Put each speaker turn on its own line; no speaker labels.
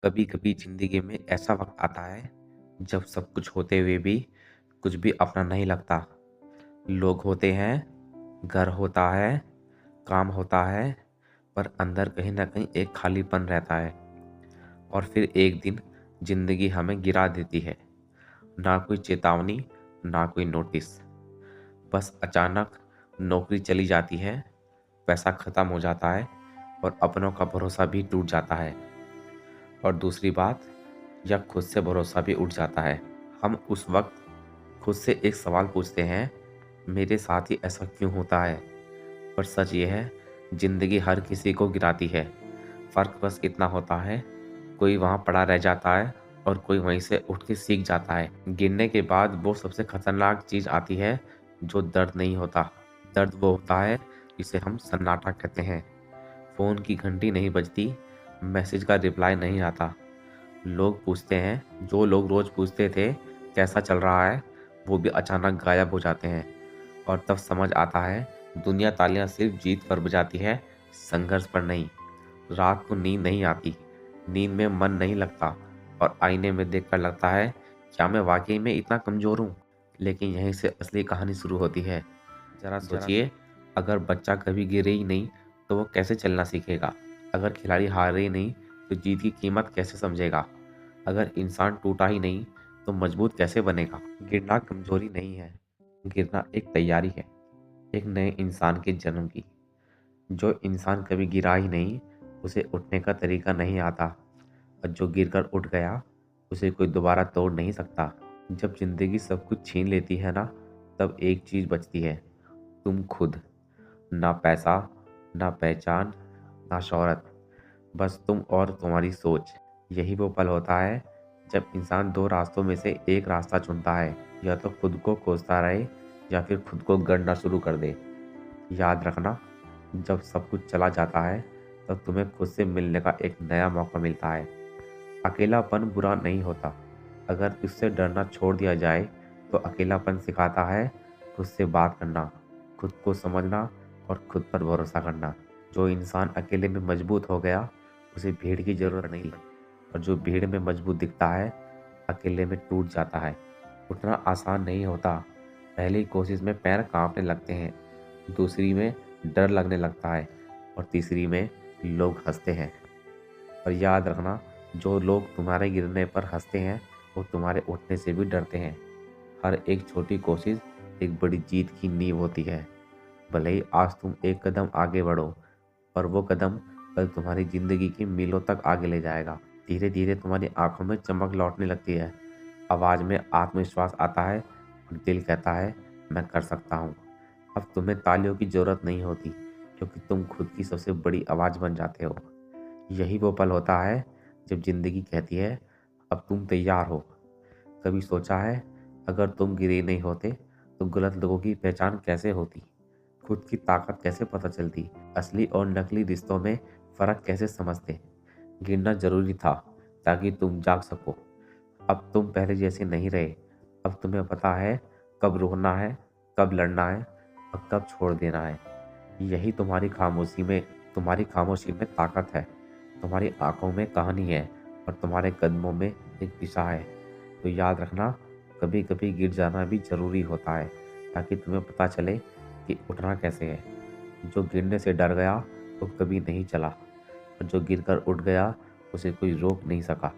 कभी कभी जिंदगी में ऐसा वक्त आता है जब सब कुछ होते हुए भी कुछ भी अपना नहीं लगता। लोग होते हैं, घर होता है, काम होता है, पर अंदर कहीं ना कहीं एक खालीपन रहता है। और फिर एक दिन जिंदगी हमें गिरा देती है। ना कोई चेतावनी, ना कोई नोटिस, बस अचानक नौकरी चली जाती है, पैसा खत्म हो जाता है और अपनों का भरोसा भी टूट जाता है। और दूसरी बात, या खुद से भरोसा भी उठ जाता है। हम उस वक्त खुद से एक सवाल पूछते हैं, मेरे साथ ही ऐसा क्यों होता है? पर सच ये है, जिंदगी हर किसी को गिराती है। फर्क बस इतना होता है, कोई वहाँ पड़ा रह जाता है और कोई वहीं से उठ के सीख जाता है। गिरने के बाद वो सबसे खतरनाक चीज आती है, जो दर्द नहीं होता। दर्द वो होता है जिसे हम सन्नाटा कहते हैं। फोन की घंटी नहीं बजती, मैसेज का रिप्लाई नहीं आता, लोग पूछते हैं, जो लोग रोज पूछते थे कैसा चल रहा है, वो भी अचानक गायब हो जाते हैं। और तब समझ आता है, दुनिया तालियां सिर्फ जीत पर बजाती है, संघर्ष पर नहीं। रात को नींद नहीं आती, नींद में मन नहीं लगता, और आईने में देखकर लगता है, क्या मैं वाकई में इतना कमजोर हूँ? लेकिन यहीं से असली कहानी शुरू होती है। जरा सोचिए, अगर बच्चा कभी गिरे ही नहीं तो वो कैसे चलना सीखेगा? अगर खिलाड़ी हारे ही नहीं तो जीत की कीमत कैसे समझेगा? अगर इंसान टूटा ही नहीं तो मजबूत कैसे बनेगा? गिरना कमजोरी नहीं है, गिरना एक तैयारी है, एक नए इंसान के जन्म की। जो इंसान कभी गिरा ही नहीं, उसे उठने का तरीका नहीं आता, और जो गिरकर उठ गया, उसे कोई दोबारा तोड़ नहीं सकता। जब जिंदगी सब कुछ छीन लेती है ना, तब एक चीज बचती है, तुम खुद। ना पैसा, ना पहचान, ना शोहरत, बस तुम और तुम्हारी सोच। यही वो पल होता है जब इंसान दो रास्तों में से एक रास्ता चुनता है, या तो खुद को कोसता रहे या फिर खुद को गढ़ना शुरू कर दे। याद रखना, जब सब कुछ चला जाता है तब तुम्हें खुद से मिलने का एक नया मौका मिलता है। अकेलापन बुरा नहीं होता, अगर इससे डरना छोड़ दिया जाए तो अकेलापन सिखाता है खुद से बात करना, खुद को समझना और खुद पर भरोसा करना। जो इंसान अकेले में मजबूत हो गया, उसे भीड़ की जरूरत नहीं, और जो भीड़ में मजबूत दिखता है, अकेले में टूट जाता है। उठना आसान नहीं होता, पहली कोशिश में पैर कांपने लगते हैं, दूसरी में डर लगने लगता है, और तीसरी में लोग हंसते हैं। और याद रखना, जो लोग तुम्हारे गिरने पर हंसते हैं, वो तुम्हारे उठने से भी डरते हैं। हर एक छोटी कोशिश एक बड़ी जीत की नींव होती है। भले ही आज तुम एक कदम आगे बढ़ो, पर वो कदम कल तुम्हारी जिंदगी की मीलों तक आगे ले जाएगा। धीरे धीरे तुम्हारी आंखों में चमक लौटने लगती है, आवाज में आत्मविश्वास आता है, और दिल कहता है, मैं कर सकता हूँ। अब तुम्हें तालियों की जरूरत नहीं होती, क्योंकि तुम खुद की सबसे बड़ी आवाज बन जाते हो। यही वो पल होता है जब जिंदगी कहती है, अब तुम तैयार हो। कभी सोचा है, अगर तुम गिरे नहीं होते तो गलत लोगों की पहचान कैसे होती? खुद की ताकत कैसे पता चलती? असली और नकली रिश्तों में फर्क कैसे समझते? गिरना जरूरी था ताकि तुम जाग सको। अब तुम पहले जैसे नहीं रहे, अब तुम्हें पता है कब रुकना है, कब लड़ना है, और कब छोड़ देना है। यही तुम्हारी खामोशी में ताकत है, तुम्हारी आंखों में कहानी है, और तुम्हारे कदमों में एक दिशा है। तो याद रखना, कभी कभी गिर जाना भी जरूरी होता है, ताकि तुम्हें पता चले कि उठना कैसे है। जो गिरने से डर गया वो कभी नहीं चला, और जो गिरकर उठ गया उसे कोई रोक नहीं सका।